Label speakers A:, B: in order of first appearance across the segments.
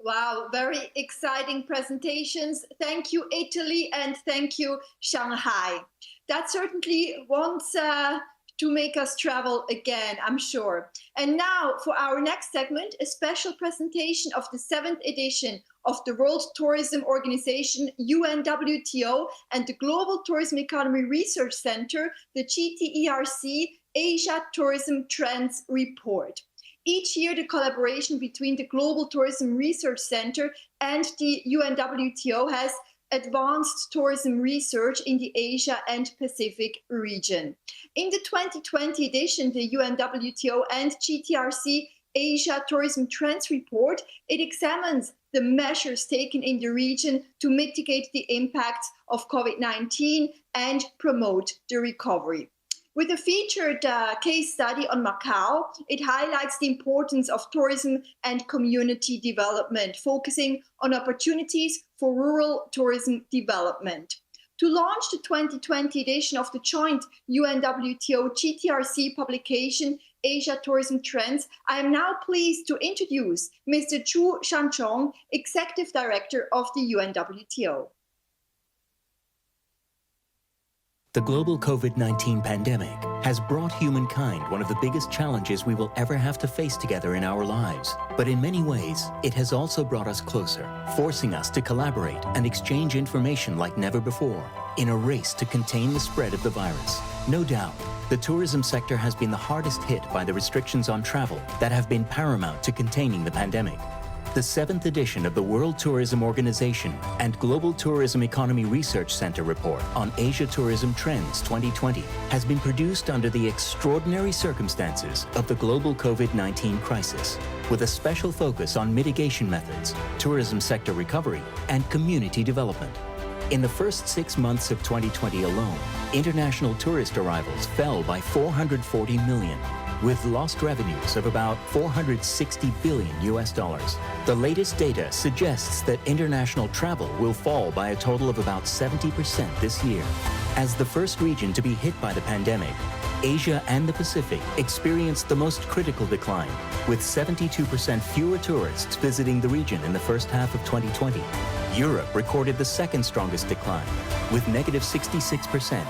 A: Wow, very exciting presentations. Thank you, Italy, and thank you, Shanghai. That certainly wants to make us travel again, I'm sure. And now for our next segment, a special presentation of the 7th edition of the World Tourism Organization, UNWTO, and the Global Tourism Economy Research Center, the GTERC Asia Tourism Trends Report. Each year, the collaboration between the Global Tourism Research Center and the UNWTO has advanced tourism research in the Asia and Pacific region. In the 2020 edition, the UNWTO and GTERC Asia Tourism Trends Report, it examines the measures taken in the region to mitigate the impacts of COVID-19 and promote the recovery. With a featured case study on Macao, it highlights the importance of tourism and community development, focusing on opportunities for rural tourism development. To launch the 2020 edition of the joint UNWTO GTERC publication, Asia Tourism Trends, I am now pleased to introduce Mr. Zhu Shanzhong, Executive Director of the UNWTO.
B: The global COVID-19 pandemic has brought humankind one of the biggest challenges we will ever have to face together in our lives. But in many ways, it has also brought us closer, forcing us to collaborate and exchange information like never before in a race to contain the spread of the virus. No doubt, the tourism sector has been the hardest hit by the restrictions on travel that have been paramount to containing the pandemic. The 7th edition of the World Tourism Organization and Global Tourism Economy Research Center report on Asia Tourism Trends 2020 has been produced under the extraordinary circumstances of the global COVID-19 crisis, with a special focus on mitigation methods, tourism sector recovery, and community development. In the first 6 months of 2020 alone, international tourist arrivals fell by 440 million, with lost revenues of about $460 billion. The latest data suggests that international travel will fall by a total of about 70% this year. As the first region to be hit by the pandemic, Asia and the Pacific experienced the most critical decline, with 72% fewer tourists visiting the region in the first half of 2020. Europe recorded the second strongest decline, with negative 66%.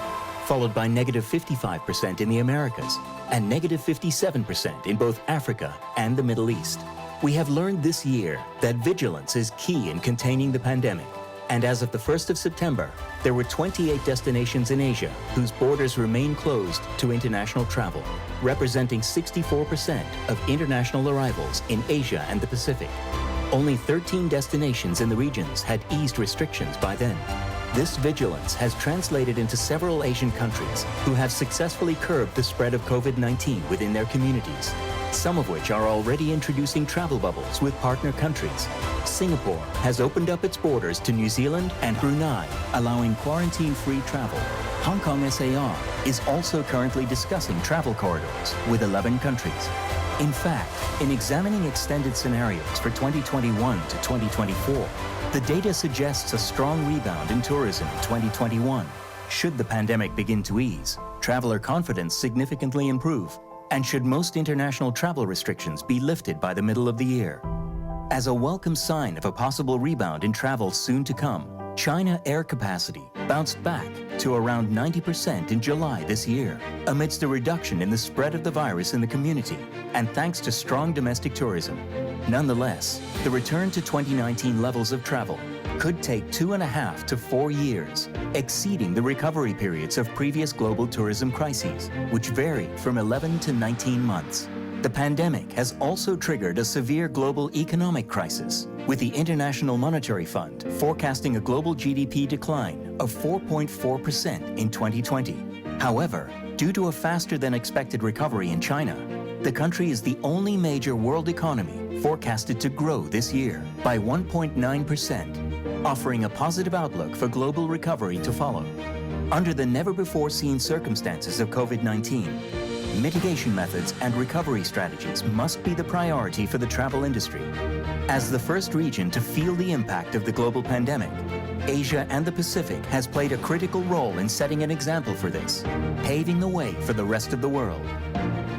B: Followed by negative 55% in the Americas and negative 57% in both Africa and the Middle East. We have learned this year that vigilance is key in containing the pandemic. And as of the 1st of September, there were 28 destinations in Asia whose borders remain closed to international travel, representing 64% of international arrivals in Asia and the Pacific. Only 13 destinations in the regions had eased restrictions by then. This vigilance has translated into several Asian countries who have successfully curbed the spread of COVID-19 within their communities, some of which are already introducing travel bubbles with partner countries. Singapore has opened up its borders to New Zealand and Brunei, allowing quarantine-free travel. Hong Kong SAR is also currently discussing travel corridors with 11 countries. In fact, in examining extended scenarios for 2021 to 2024, the data suggests a strong rebound in tourism in 2021. Should the pandemic begin to ease, traveler confidence significantly improve, and should most international travel restrictions be lifted by the middle of the year. As a welcome sign of a possible rebound in travel soon to come, China air capacity bounced back to around 90% in July this year, amidst a reduction in the spread of the virus in the community, and thanks to strong domestic tourism. Nonetheless, the return to 2019 levels of travel could take 2.5 to 4 years, exceeding the recovery periods of previous global tourism crises, which varied from 11 to 19 months. The pandemic has also triggered a severe global economic crisis, with the International Monetary Fund forecasting a global GDP decline of 4.4% in 2020. However, due to a faster than expected recovery in China, the country is the only major world economy forecasted to grow this year by 1.9%, offering a positive outlook for global recovery to follow. Under the never-before-seen circumstances of COVID-19, mitigation methods and recovery strategies must be the priority for the travel industry. As the first region to feel the impact of the global pandemic, Asia and the Pacific has played a critical role in setting an example for this, paving the way for the rest of the world.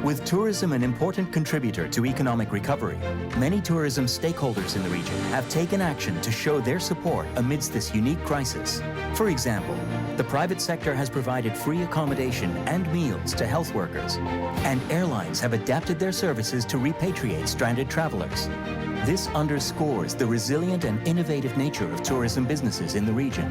B: With tourism an important contributor to economic recovery, many tourism stakeholders in the region have taken action to show their support amidst this unique crisis. For example, the private sector has provided free accommodation and meals to health workers, and airlines have adapted their services to repatriate stranded travelers. This underscores the resilient and innovative nature of tourism businesses in the region.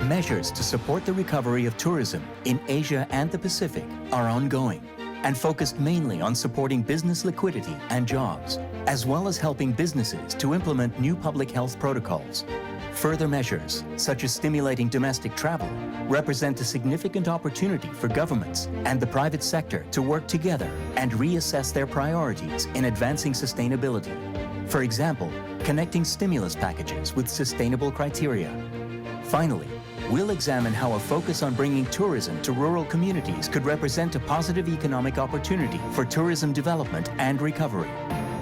B: Measures to support the recovery of tourism in Asia and the Pacific are ongoing and focused mainly on supporting business liquidity and jobs, as well as helping businesses to implement new public health protocols. Further measures, such as stimulating domestic travel, represent a significant opportunity for governments and the private sector to work together and reassess their priorities in advancing sustainability. For example, connecting stimulus packages with sustainable criteria. Finally, we'll examine how a focus on bringing tourism to rural communities could represent a positive economic opportunity for tourism development and recovery.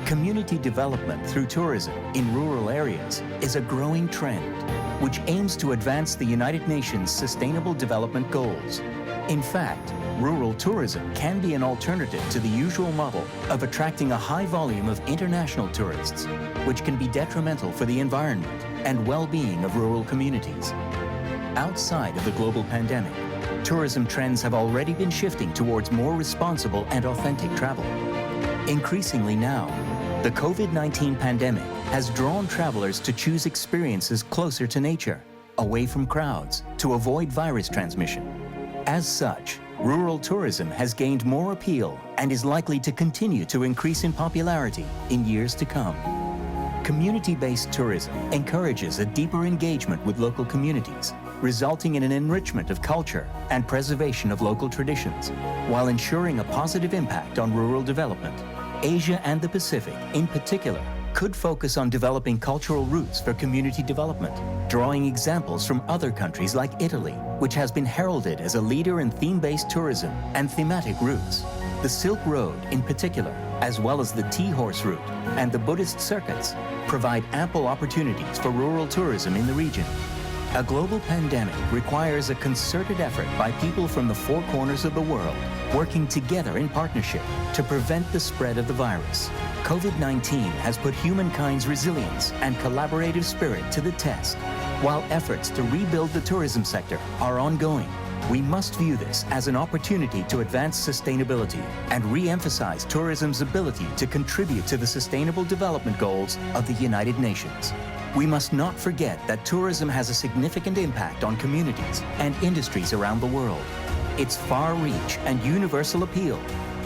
B: Community development through tourism in rural areas is a growing trend, which aims to advance the United Nations Sustainable Development Goals. In fact, rural tourism can be an alternative to the usual model of attracting a high volume of international tourists, which can be detrimental for the environment and well-being of rural communities. Outside of the global pandemic, tourism trends have already been shifting towards more responsible and authentic travel. Increasingly now, the COVID-19 pandemic has drawn travelers to choose experiences closer to nature, away from crowds, to avoid virus transmission. As such, rural tourism has gained more appeal and is likely to continue to increase in popularity in years to come. Community-based tourism encourages a deeper engagement with local communities, resulting in an enrichment of culture and preservation of local traditions, while ensuring a positive impact on rural development. Asia and the Pacific, in particular, could focus on developing cultural routes for community development, drawing examples from other countries like Italy, which has been heralded as a leader in theme-based tourism and thematic routes. The Silk Road, in particular, as well as the Tea Horse route and the Buddhist circuits, provide ample opportunities for rural tourism in the region. A global pandemic requires a concerted effort by people from the four corners of the world, working together in partnership to prevent the spread of the virus. COVID-19 has put humankind's resilience and collaborative spirit to the test. While efforts to rebuild the tourism sector are ongoing, we must view this as an opportunity to advance sustainability and re-emphasize tourism's ability to contribute to the Sustainable Development Goals of the United Nations. We must not forget that tourism has a significant impact on communities and industries around the world. Its far reach and universal appeal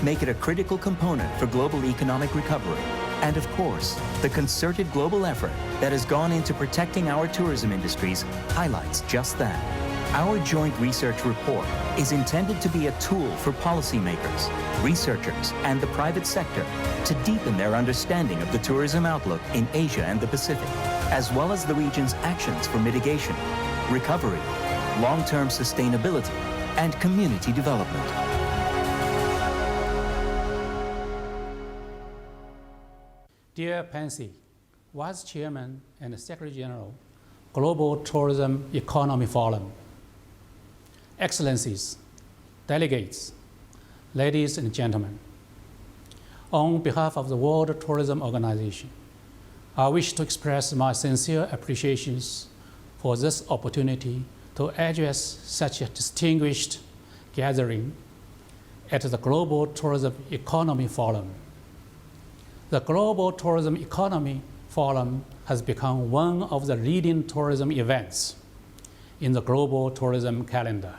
B: make it a critical component for global economic recovery. And of course, the concerted global effort that has gone into protecting our tourism industries highlights just that. Our joint research report is intended to be a tool for policymakers, researchers, and the private sector to deepen their understanding of the tourism outlook in Asia and the Pacific, as well as the region's actions for mitigation, recovery, long-term sustainability, and community development.
C: Dear Pansy, Vice Chairman and Secretary General, Global Tourism Economy Forum, Excellencies, delegates, ladies and gentlemen, on behalf of the World Tourism Organization, I wish to express my sincere appreciations for this opportunity to address such a distinguished gathering at the Global Tourism Economy Forum. The Global Tourism Economy Forum has become one of the leading tourism events in the global tourism calendar.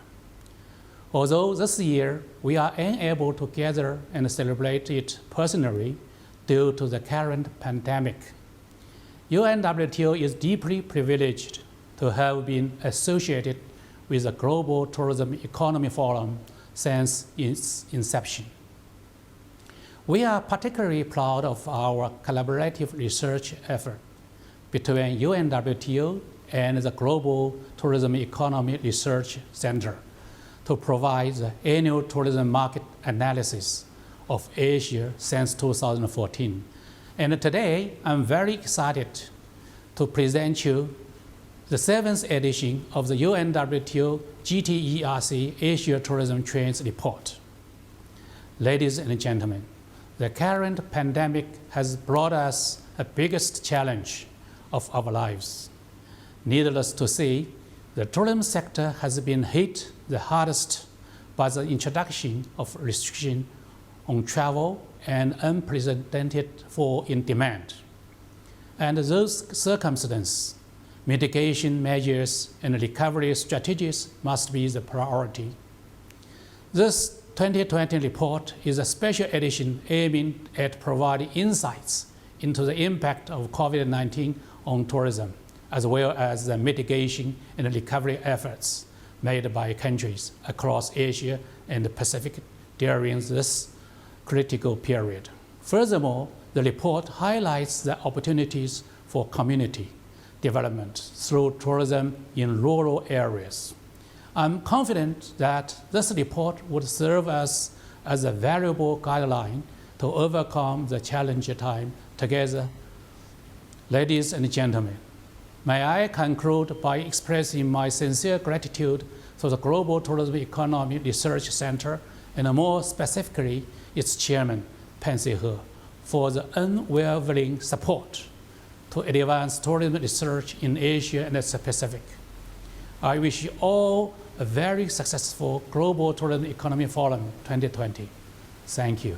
C: Although this year we are unable to gather and celebrate it personally due to the current pandemic, UNWTO is deeply privileged to have been associated with the Global Tourism Economy Forum since its inception. We are particularly proud of our collaborative research effort between UNWTO and the Global Tourism Economy Research Center to provide the annual tourism market analysis of Asia since 2014. And today, I'm very excited to present you the 7th edition of the UNWTO GTERC Asia Tourism Trends Report. Ladies and gentlemen, the current pandemic has brought us the biggest challenge of our lives. Needless to say, the tourism sector has been hit the hardest by the introduction of restriction on travel and unprecedented fall in demand. Under those circumstances, mitigation measures and recovery strategies must be the priority. This 2020 report is a special edition aiming at providing insights into the impact of COVID-19 on tourism, as well as the mitigation and recovery efforts made by countries across Asia and the Pacific during this critical period. Furthermore, the report highlights the opportunities for community development through tourism in rural areas. I'm confident that this report would serve us as a valuable guideline to overcome the challenging time together. Ladies and gentlemen, may I conclude by expressing my sincere gratitude to the Global Tourism Economy Research Center and more specifically its chairman, Pansy He, for the unwavering support to advance tourism research in Asia and the Pacific. I wish you all a very successful Global Tourism Economy Forum 2020. Thank you.